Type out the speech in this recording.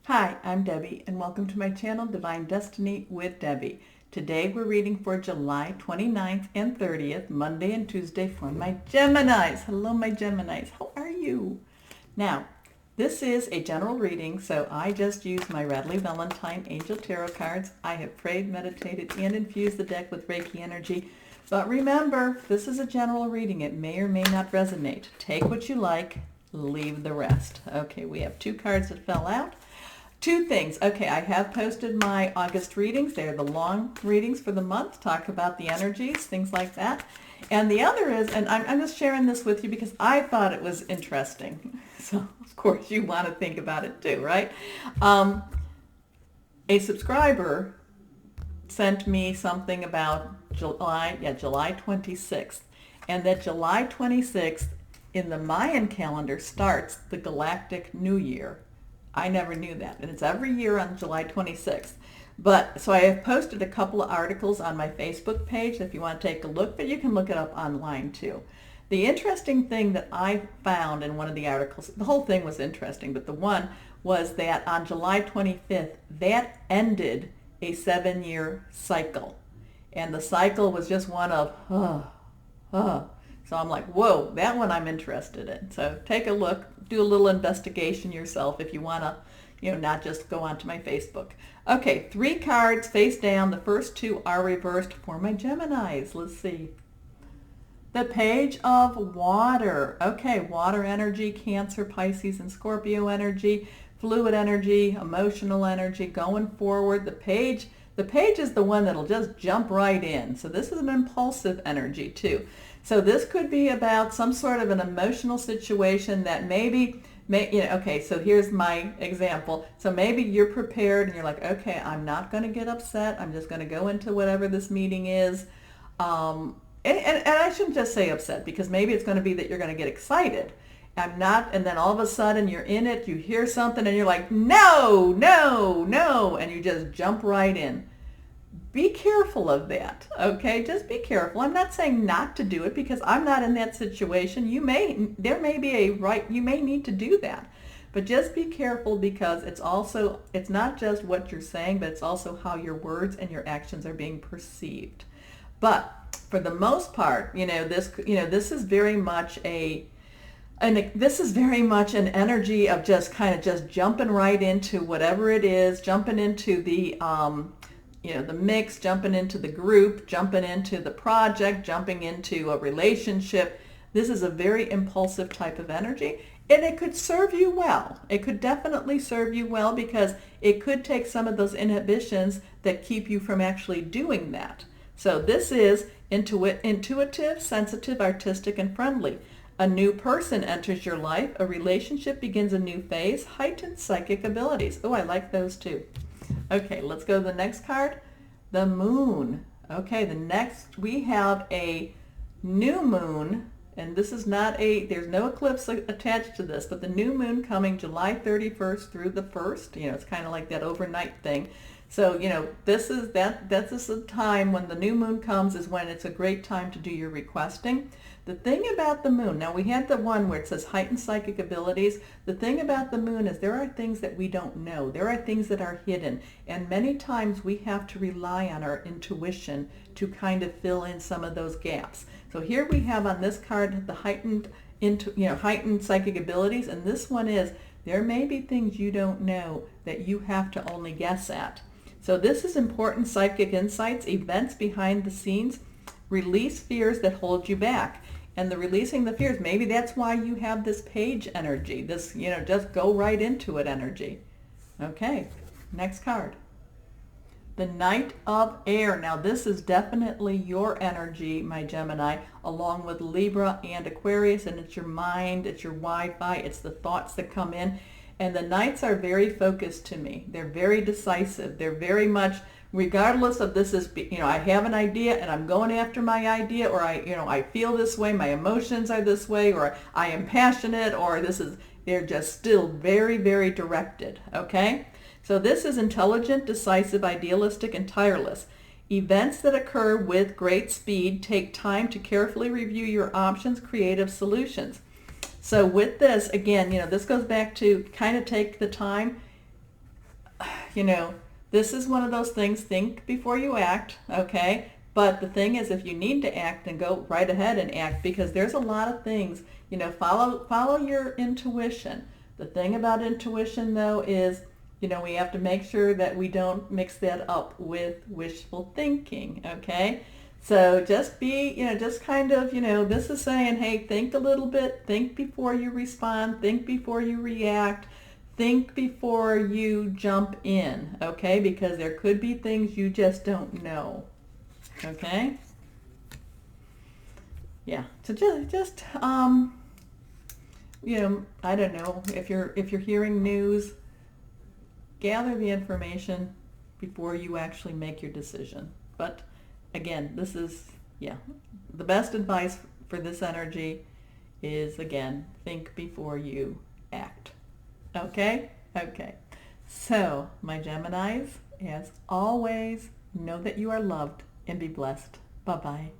Hi, I'm Debbie, and welcome to my channel, Divine Destiny with Debbie. Today we're reading for July 29th and 30th, Monday and Tuesday for my Geminis. Hello, my Geminis. How are you? Now, this is a general reading, so I just use my Radley Valentine Angel Tarot cards. I have prayed, meditated, and infused the deck with Reiki energy. But remember, this is a general reading. It may or may not resonate. Take what you like, leave the rest. Okay, we have two cards that fell out. Two things. Okay, I have posted my August readings. They're the long readings for the month. Talk about the energies, things like that. And the other is, and I'm just sharing this with you because I thought it was interesting. So, of course, you want to think about it too, right? A subscriber sent me something about July 26th. And that July 26th in the Mayan calendar starts the Galactic New Year. I never knew that. And it's every year on July 26th. But so I have posted a couple of articles on my Facebook page if you want to take a look, but you can look it up online too. The interesting thing that I found in one of the articles, the whole thing was interesting, but the one was that on July 25th, that ended a 7-year cycle. And the cycle was just one of, So I'm like, whoa, that one I'm interested in. So take a look, do a little investigation yourself if you want to, not just go onto my Facebook. Okay, 3 cards face down. The first 2 are reversed for my Geminis. Let's see. The Page of Water. Okay, water energy, Cancer, Pisces, and Scorpio energy, fluid energy, emotional energy, going forward. The page is the one that'll just jump right in. So this is an impulsive energy too. So this could be about some sort of an emotional situation that okay, so here's my example. So maybe you're prepared and you're like, okay, I'm not going to get upset. I'm just going to go into whatever this meeting is. And I shouldn't just say upset, because maybe it's going to be that you're going to get excited. I'm not, and then all of a sudden you're in it, you hear something and you're like, no, no, no, and you just jump right in. Be careful of that, okay? Just be careful. I'm not saying not to do it because I'm not in that situation. You may need to do that. But just be careful, because it's not just what you're saying, but it's also how your words and your actions are being perceived. But for the most part, this is very much an energy of just jumping right into whatever it is, jumping into the mix, jumping into the group, jumping into the project, jumping into a relationship. This is a very impulsive type of energy, and it could serve you well. It could definitely serve you well, because it could take some of those inhibitions that keep you from actually doing that. So this is intuitive, sensitive, artistic, and friendly. A new person enters your life. A relationship begins a new phase. Heightened psychic abilities. Oh, I like those too. Okay, let's go to the next card. The Moon. Okay, we have a new moon, and this is there's no eclipse attached to this, but the new moon coming July 31st through the 1st. It's kind of like that overnight thing. So, that's just a time when the new moon comes, is when it's a great time to do your requesting. The thing about the moon, now we had the one where it says heightened psychic abilities. The thing about the moon is there are things that we don't know. There are things that are hidden. And many times we have to rely on our intuition to kind of fill in some of those gaps. So here we have on this card the heightened psychic abilities. And this one is, there may be things you don't know that you have to only guess at. So this is important psychic insights, events behind the scenes. Release fears that hold you back. And the releasing the fears, maybe that's why you have this page energy, this, just go right into it energy. Okay, next card. The Knight of Air. Now this is definitely your energy, my Gemini, along with Libra and Aquarius, and it's your mind, it's your Wi-Fi, it's the thoughts that come in. And the Knights are very focused to me. They're very decisive. They're very much, regardless of this is, I have an idea and I'm going after my idea, or I feel this way, my emotions are this way, or I am passionate, or they're just still very, very directed, okay? So this is intelligent, decisive, idealistic, and tireless. Events that occur with great speed. Take time to carefully review your options, creative solutions. So with this, again, this goes back to kind of take the time. this is one of those things, think before you act, okay? But the thing is, if you need to act, then go right ahead and act, because there's a lot of things, follow your intuition. The thing about intuition, though, is, we have to make sure that we don't mix that up with wishful thinking, okay? So just be, just kind of, this is saying, hey, think a little bit, think before you respond, think before you react, think before you jump in, okay? Because there could be things you just don't know, okay? Yeah, so just I don't know, if you're hearing news, gather the information before you actually make your decision. But again, this is, the best advice for this energy is, again, think before you act. Okay? Okay. So, my Geminis, as always, know that you are loved and be blessed. Bye-bye.